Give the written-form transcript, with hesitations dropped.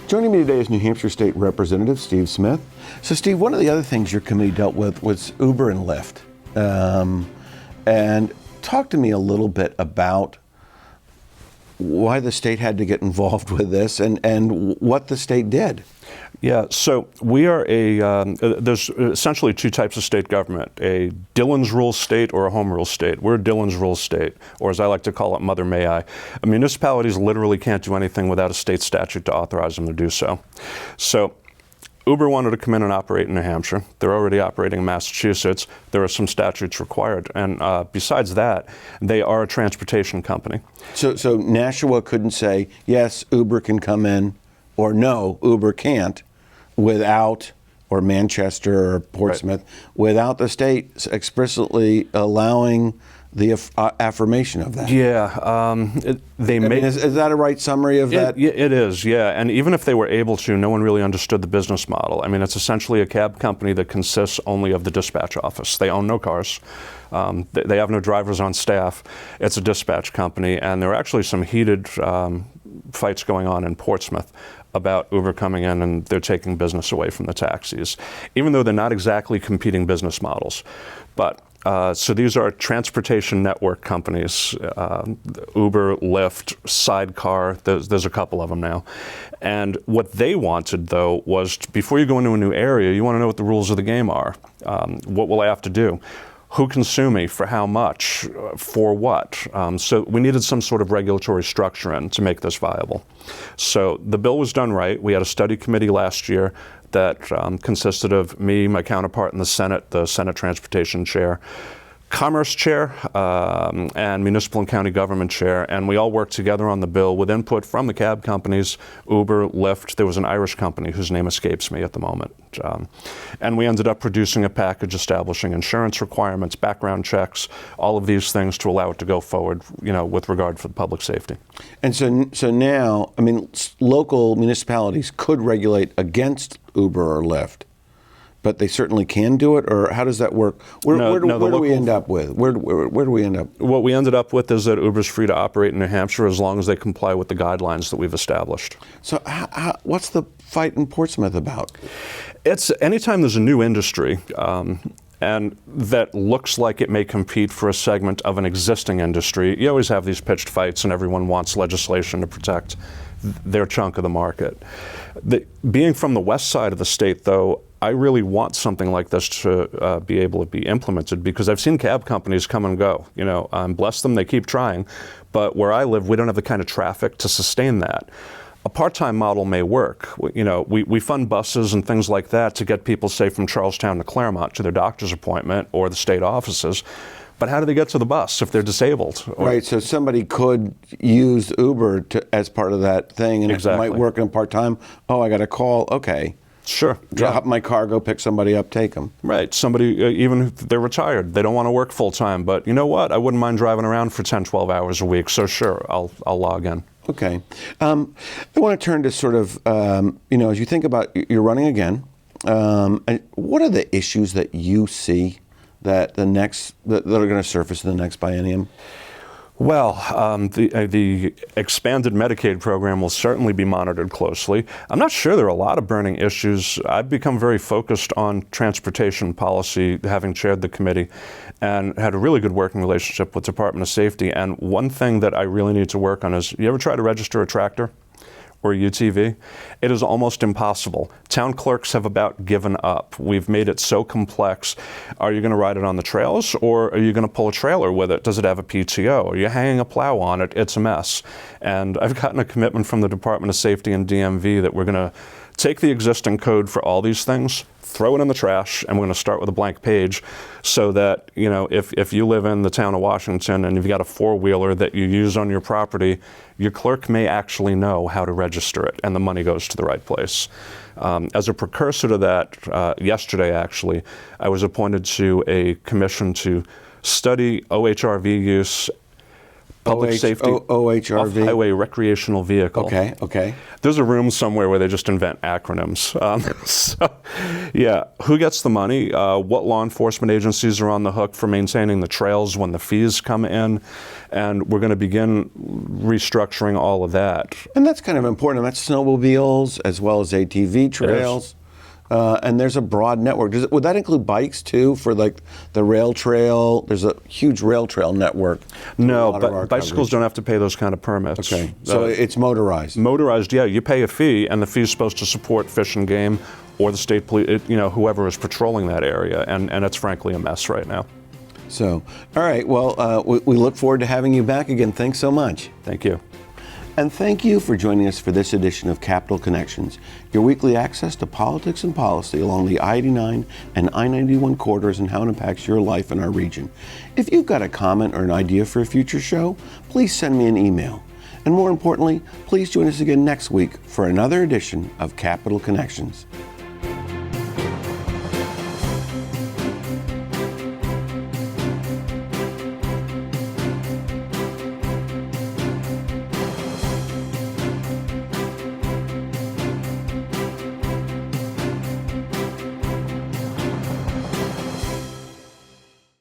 Joining me today is New Hampshire State Representative Steve Smith. So Steve, one of the other things your committee dealt with was Uber and Lyft. And talk to me a little bit about why the state had to get involved with this and what the state did. Yeah, so we are there's essentially two types of state government, a Dillon's rule state or a home rule state. We're a Dillon's rule state, or as I like to call it, Mother May I. Municipalities literally can't do anything without a state statute to authorize them to do so. So Uber wanted to come in and operate in New Hampshire. They're already operating in Massachusetts. There are some statutes required. And besides that, they are a transportation company. So Nashua couldn't say, yes, Uber can come in, or no, Uber can't, without, or Manchester or Portsmouth, right, without the state explicitly allowing the affirmation of that. Yeah, is that a right summary of that? It is, yeah. And even if they were able to, no one really understood the business model. I mean, it's essentially a cab company that consists only of the dispatch office. They own no cars. They have no drivers on staff. It's a dispatch company, and there are actually some heated fights going on in Portsmouth about Uber coming in and they're taking business away from the taxis, even though they're not exactly competing business models. But so these are transportation network companies, Uber, Lyft, Sidecar, there's a couple of them now. And what they wanted, though, was before you go into a new area, you want to know what the rules of the game are. What will I have to do? Who can sue me? For how much? For what? So we needed some sort of regulatory structure in to make this viable. So the bill was done right. We had a study committee last year that consisted of me, my counterpart in the Senate Transportation Chair, Commerce Chair, and Municipal and County Government Chair, and we all worked together on the bill with input from the cab companies, Uber, Lyft. There was an Irish company whose name escapes me at the moment. And we ended up producing a package establishing insurance requirements, background checks, all of these things to allow it to go forward, with regard for public safety. And so now, I mean, local municipalities could regulate against Uber or Lyft, but they certainly can do it, or how does that work? Where do we end up with? Where do we end up? What we ended up with is that Uber's free to operate in New Hampshire as long as they comply with the guidelines that we've established. So what's the fight in Portsmouth about? It's anytime there's a new industry and that looks like it may compete for a segment of an existing industry, you always have these pitched fights and everyone wants legislation to protect their chunk of the market. Being from the west side of the state, though, I really want something like this to be able to be implemented because I've seen cab companies come and go. Bless them, they keep trying. But where I live, we don't have the kind of traffic to sustain that. A part-time model may work. We fund buses and things like that to get people, say, from Charlestown to Claremont to their doctor's appointment or the state offices. But how do they get to the bus if they're disabled? Right, so somebody could use Uber as part of that thing, and exactly. It might work in part-time. Oh, I got a call, okay. Sure. Drop my car, go pick somebody up, take them. Right. Somebody, even if they're retired, they don't want to work full-time, but you know what? I wouldn't mind driving around for 10, 12 hours a week, so sure, I'll log in. Okay. I want to turn to sort of, as you think about, you're running again, what are the issues that you see that are going to surface in the next biennium? Well, the expanded Medicaid program will certainly be monitored closely. I'm not sure there are a lot of burning issues. I've become very focused on transportation policy, having chaired the committee, and had a really good working relationship with Department of Safety. And one thing that I really need to work on is, you ever try to register a tractor or a UTV? It is almost impossible. Town clerks have about given up. We've made it so complex. Are you going to ride it on the trails, or are you going to pull a trailer with it? Does it have a PTO? Are you hanging a plow on it? It's a mess. And I've gotten a commitment from the Department of Safety and DMV that we're going to take the existing code for all these things, throw it in the trash, and we're going to start with a blank page so that, if you live in the town of Washington and you've got a four-wheeler that you use on your property, your clerk may actually know how to register it and the money goes to the right place. As a precursor to that, yesterday actually, I was appointed to a commission to study OHRV use public safety, OHRV. off-highway recreational vehicle. Okay, okay. There's a room somewhere where they just invent acronyms. So, yeah, who gets the money? What law enforcement agencies are on the hook for maintaining the trails when the fees come in? And we're going to begin restructuring all of that. And that's kind of important. That's snowmobiles as well as ATV trails. And there's a broad network. Would that include bikes too, for like the rail trail? There's a huge rail trail network. No, but bicycles don't have to pay those kind of permits. Okay, so it's motorized. Motorized, yeah, you pay a fee, and the fee is supposed to support Fish and Game or the state police, whoever is patrolling that area, and it's frankly a mess right now. So, all right, well, we look forward to having you back again. Thanks so much. Thank you. And thank you for joining us for this edition of Capital Connections, your weekly access to politics and policy along the I-89 and I-91 corridors and how it impacts your life in our region. If you've got a comment or an idea for a future show, please send me an email. And more importantly, please join us again next week for another edition of Capital Connections.